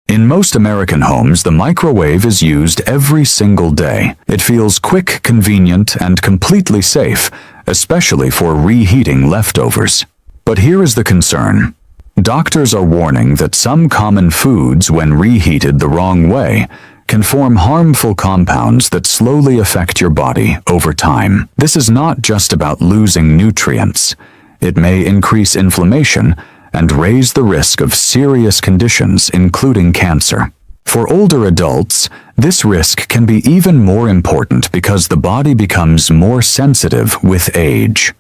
In most American homes, the microwave is used every single day. It feels quick, convenient, and completely safe, especially for reheating leftovers. But here is the concern. Doctors are warning that some common foods, when reheated the wrong way, can form harmful compounds that slowly affect your body over time. This is not just about losing nutrients. It may increase inflammation and raise the risk of serious conditions, including cancer. For older adults, this risk can be even more important because the body becomes more sensitive with age.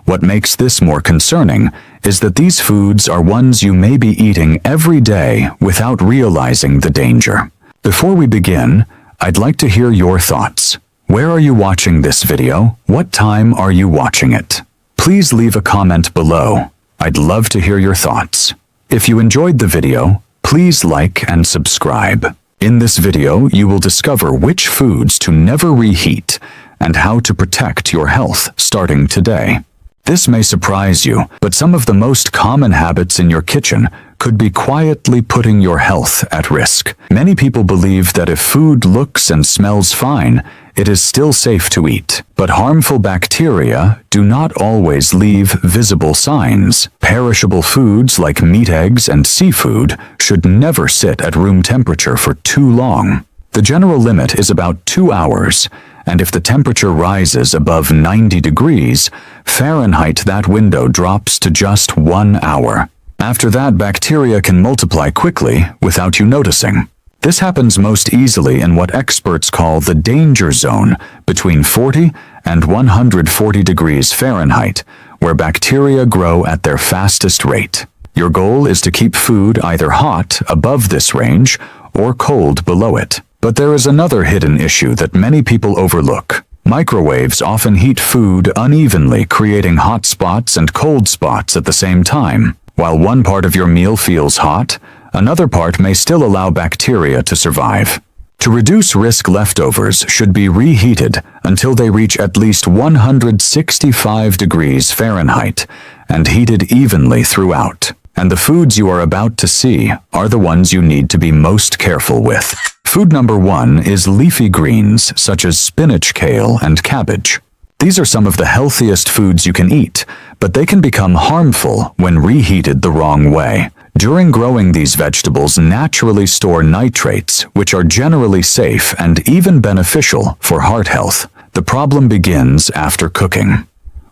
What makes this more concerning is that these foods are ones you may be eating every day without realizing the danger. Before we begin, I'd like to hear your thoughts. Where are you watching this video? What time are you watching it? Please leave a comment below. I'd love to hear your thoughts. If you enjoyed the video, please like and subscribe. In this video, you will discover which foods to never reheat and how to protect your health starting today. This may surprise you, but some of the most common habits in your kitchen could be quietly putting your health at risk. Many people believe that if food looks and smells fine, it is still safe to eat. But harmful bacteria do not always leave visible signs. Perishable foods like meat, eggs, and seafood should never sit at room temperature for too long. The general limit is about 2 hours, and if the temperature rises above 90 degrees Fahrenheit, that window drops to just 1 hour. After that, bacteria can multiply quickly without you noticing. This happens most easily in what experts call the danger zone, between 40 and 140 degrees Fahrenheit, where bacteria grow at their fastest rate. Your goal is to keep food either hot above this range or cold below it. But there is another hidden issue that many people overlook. Microwaves often heat food unevenly, creating hot spots and cold spots at the same time. While one part of your meal feels hot, another part may still allow bacteria to survive. To reduce risk, leftovers should be reheated until they reach at least 165 degrees Fahrenheit and heated evenly throughout. And the foods you are about to see are the ones you need to be most careful with. Food number 1 is leafy greens such as spinach, kale, and cabbage. These are some of the healthiest foods you can eat, but they can become harmful when reheated the wrong way. During growing, these vegetables naturally store nitrates, which are generally safe and even beneficial for heart health. The problem begins after cooking.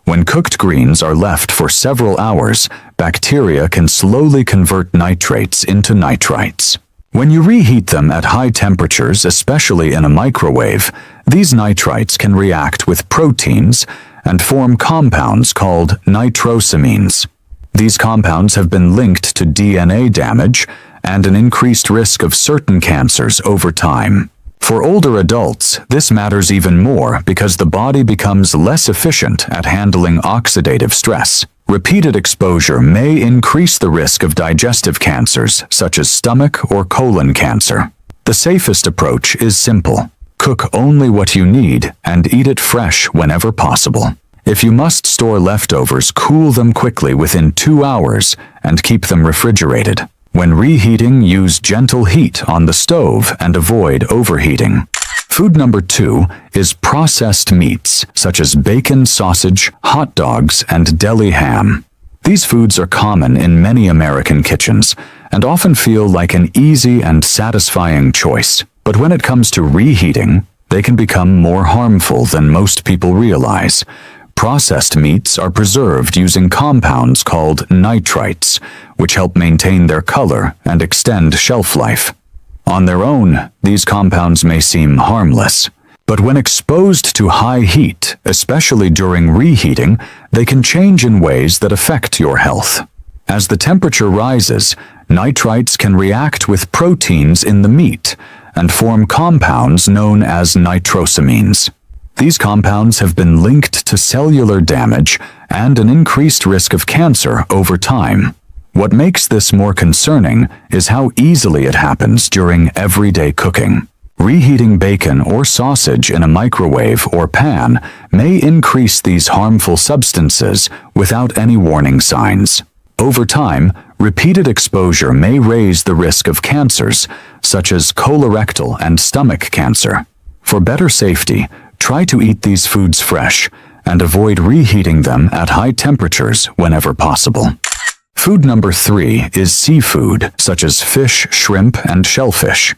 When cooked greens are left for several hours, bacteria can slowly convert nitrates into nitrites. When you reheat them at high temperatures, especially in a microwave, these nitrites can react with proteins and form compounds called nitrosamines. These compounds have been linked to DNA damage and an increased risk of certain cancers over time. For older adults, this matters even more because the body becomes less efficient at handling oxidative stress. Repeated exposure may increase the risk of digestive cancers such as stomach or colon cancer. The safest approach is simple. Cook only what you need and eat it fresh whenever possible. If you must store leftovers, cool them quickly within 2 hours and keep them refrigerated. When reheating, use gentle heat on the stove and avoid overheating. Food number 2 is processed meats, such as bacon, sausage, hot dogs, and deli ham. These foods are common in many American kitchens and often feel like an easy and satisfying choice. But when it comes to reheating, they can become more harmful than most people realize. Processed meats are preserved using compounds called nitrites, which help maintain their color and extend shelf life. On their own, these compounds may seem harmless, but when exposed to high heat, especially during reheating, they can change in ways that affect your health. As the temperature rises, nitrites can react with proteins in the meat and form compounds known as nitrosamines. These compounds have been linked to cellular damage and an increased risk of cancer over time. What makes this more concerning is how easily it happens during everyday cooking. Reheating bacon or sausage in a microwave or pan may increase these harmful substances without any warning signs. Over time, repeated exposure may raise the risk of cancers, such as colorectal and stomach cancer. For better safety, try to eat these foods fresh and avoid reheating them at high temperatures whenever possible. Food number 3 is seafood, such as fish, shrimp, and shellfish.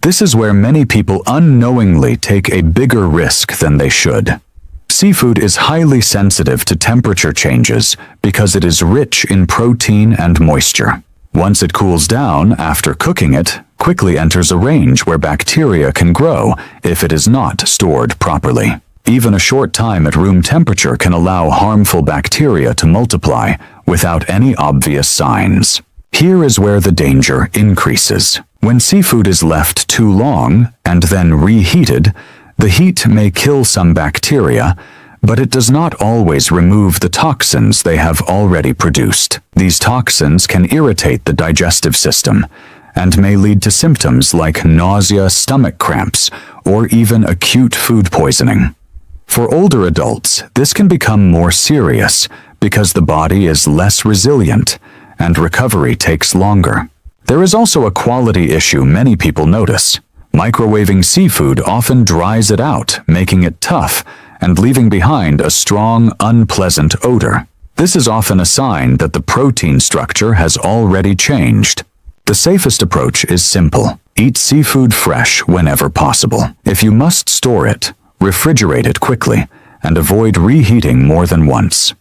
This is where many people unknowingly take a bigger risk than they should. Seafood is highly sensitive to temperature changes because it is rich in protein and moisture. Once it cools down after cooking, it quickly enters a range where bacteria can grow if it is not stored properly. Even a short time at room temperature can allow harmful bacteria to multiply without any obvious signs. Here is where the danger increases. When seafood is left too long and then reheated, the heat may kill some bacteria, but it does not always remove the toxins they have already produced. These toxins can irritate the digestive system and may lead to symptoms like nausea, stomach cramps, or even acute food poisoning. For older adults, this can become more serious because the body is less resilient and recovery takes longer. There is also a quality issue many people notice. Microwaving seafood often dries it out, making it tough and leaving behind a strong, unpleasant odor. This is often a sign that the protein structure has already changed. The safest approach is simple. Eat seafood fresh whenever possible. If you must store it, refrigerate it quickly and avoid reheating more than once.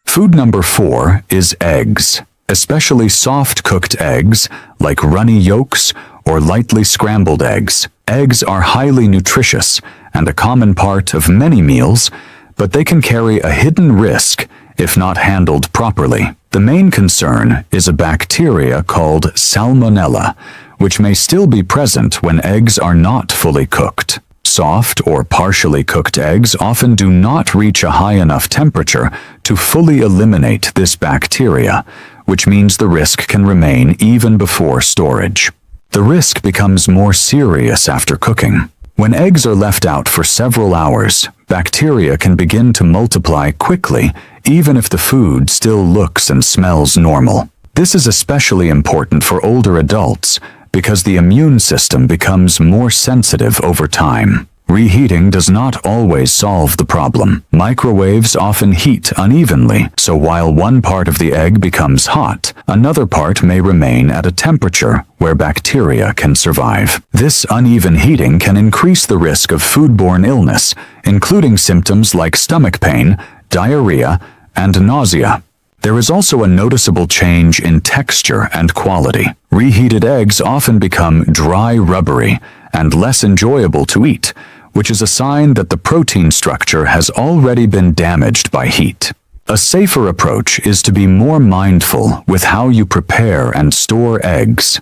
Food number 4 is eggs, especially soft-cooked eggs like runny yolks or lightly scrambled eggs. Eggs are highly nutritious and a common part of many meals, but they can carry a hidden risk if not handled properly. The main concern is a bacteria called salmonella, which may still be present when eggs are not fully cooked. Soft or partially cooked eggs often do not reach a high enough temperature to fully eliminate this bacteria, which means the risk can remain even before storage. The risk becomes more serious after cooking. When eggs are left out for several hours, bacteria can begin to multiply quickly, even if the food still looks and smells normal. This is especially important for older adults because the immune system becomes more sensitive over time. Reheating does not always solve the problem. Microwaves often heat unevenly, so while one part of the egg becomes hot, another part may remain at a temperature where bacteria can survive. This uneven heating can increase the risk of foodborne illness, including symptoms like stomach pain, diarrhea, and nausea. There is also a noticeable change in texture and quality. Reheated eggs often become dry, rubbery, and less enjoyable to eat, which is a sign that the protein structure has already been damaged by heat. A safer approach is to be more mindful with how you prepare and store eggs.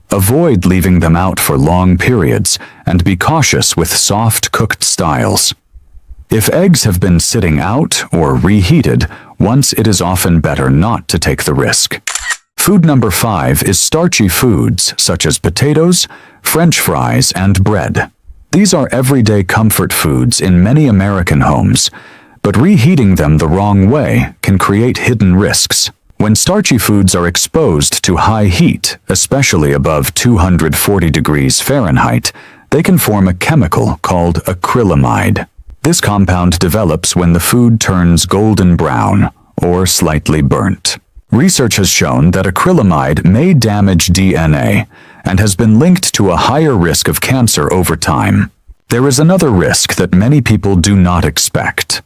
Avoid leaving them out for long periods and be cautious with soft-cooked styles. If eggs have been sitting out or reheated once, it is often better not to take the risk. Food number 5 is starchy foods such as potatoes, French fries, and bread. These are everyday comfort foods in many American homes, but reheating them the wrong way can create hidden risks. When starchy foods are exposed to high heat, especially above 240 degrees Fahrenheit, they can form a chemical called acrylamide. This compound develops when the food turns golden brown or slightly burnt. Research has shown that acrylamide may damage DNA and has been linked to a higher risk of cancer over time. There is another risk that many people do not expect.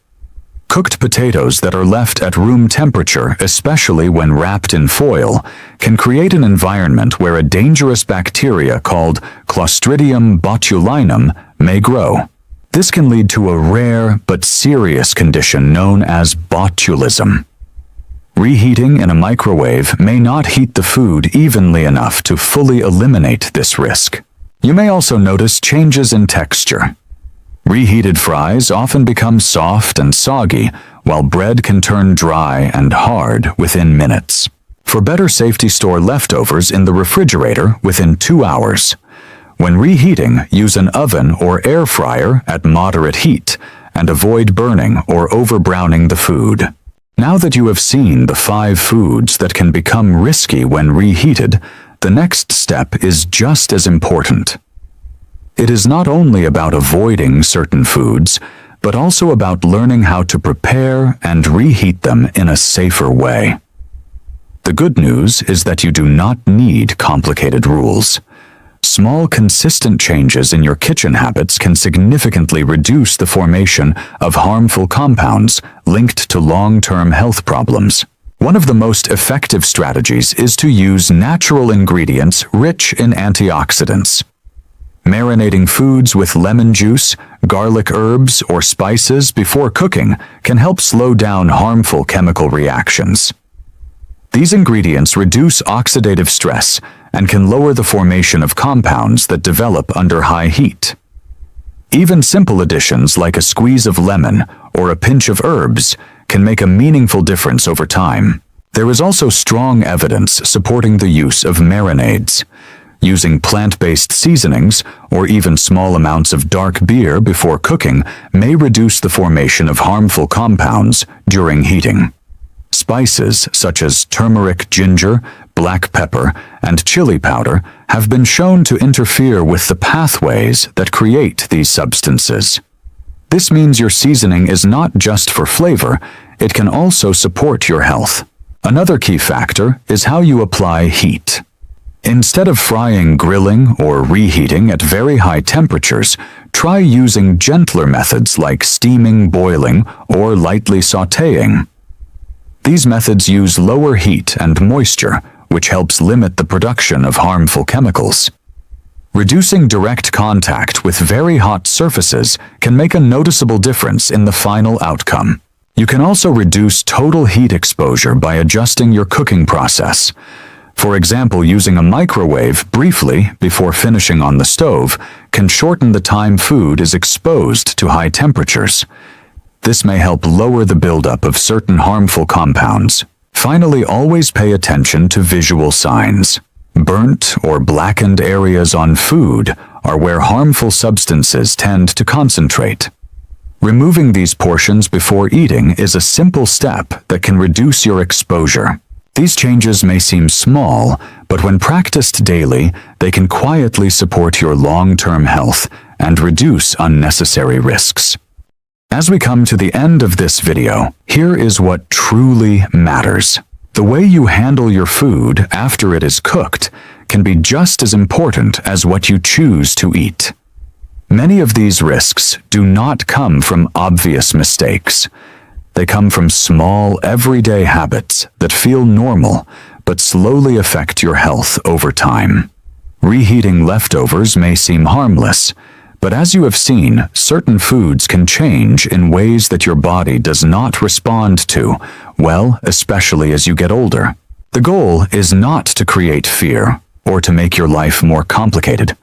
Cooked potatoes that are left at room temperature, especially when wrapped in foil, can create an environment where a dangerous bacteria called Clostridium botulinum may grow. This can lead to a rare but serious condition known as botulism. Reheating in a microwave may not heat the food evenly enough to fully eliminate this risk. You may also notice changes in texture. Reheated fries often become soft and soggy, while bread can turn dry and hard within minutes. For better safety, store leftovers in the refrigerator within 2 hours. When reheating, use an oven or air fryer at moderate heat and avoid burning or over-browning the food. Now that you have seen the 5 foods that can become risky when reheated, the next step is just as important. It is not only about avoiding certain foods, but also about learning how to prepare and reheat them in a safer way. The good news is that you do not need complicated rules. Small, consistent changes in your kitchen habits can significantly reduce the formation of harmful compounds linked to long-term health problems. One of the most effective strategies is to use natural ingredients rich in antioxidants. Marinating foods with lemon juice, garlic herbs, or spices before cooking can help slow down harmful chemical reactions. These ingredients reduce oxidative stress and can lower the formation of compounds that develop under high heat. Even simple additions like a squeeze of lemon or a pinch of herbs can make a meaningful difference over time. There is also strong evidence supporting the use of marinades. Using plant-based seasonings or even small amounts of dark beer before cooking may reduce the formation of harmful compounds during heating. Spices such as turmeric, ginger, black pepper, and chili powder have been shown to interfere with the pathways that create these substances. This means your seasoning is not just for flavor, it can also support your health. Another key factor is how you apply heat. Instead of frying, grilling, or reheating at very high temperatures, try using gentler methods like steaming, boiling, or lightly sautéing. These methods use lower heat and moisture, which helps limit the production of harmful chemicals. Reducing direct contact with very hot surfaces can make a noticeable difference in the final outcome. You can also reduce total heat exposure by adjusting your cooking process. For example, using a microwave briefly before finishing on the stove can shorten the time food is exposed to high temperatures. This may help lower the buildup of certain harmful compounds. Finally, always pay attention to visual signs. Burnt or blackened areas on food are where harmful substances tend to concentrate. Removing these portions before eating is a simple step that can reduce your exposure. These changes may seem small, but when practiced daily, they can quietly support your long-term health and reduce unnecessary risks. As we come to the end of this video, here is what truly matters. The way you handle your food after it is cooked can be just as important as what you choose to eat. Many of these risks do not come from obvious mistakes. They come from small, everyday habits that feel normal but slowly affect your health over time. Reheating leftovers may seem harmless, but as you have seen, certain foods can change in ways that your body does not respond to, well, especially as you get older. The goal is not to create fear or to make your life more complicated.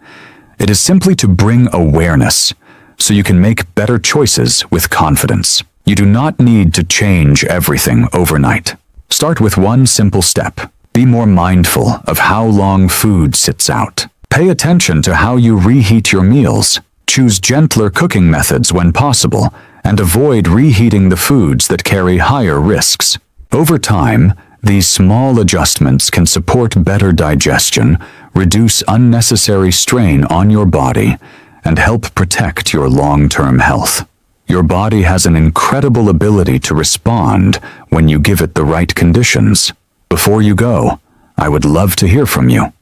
It is simply to bring awareness so you can make better choices with confidence. You do not need to change everything overnight. Start with one simple step. Be more mindful of how long food sits out. Pay attention to how you reheat your meals. Choose gentler cooking methods when possible, and avoid reheating the foods that carry higher risks. Over time, these small adjustments can support better digestion, reduce unnecessary strain on your body, and help protect your long-term health. Your body has an incredible ability to respond when you give it the right conditions. Before you go, I would love to hear from you.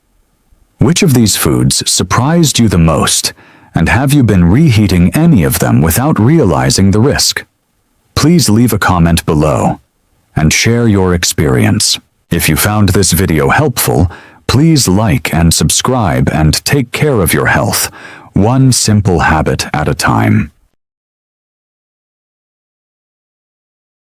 Which of these foods surprised you the most? And have you been reheating any of them without realizing the risk? Please leave a comment below and share your experience. If you found this video helpful, please like and subscribe and take care of your health, one simple habit at a time.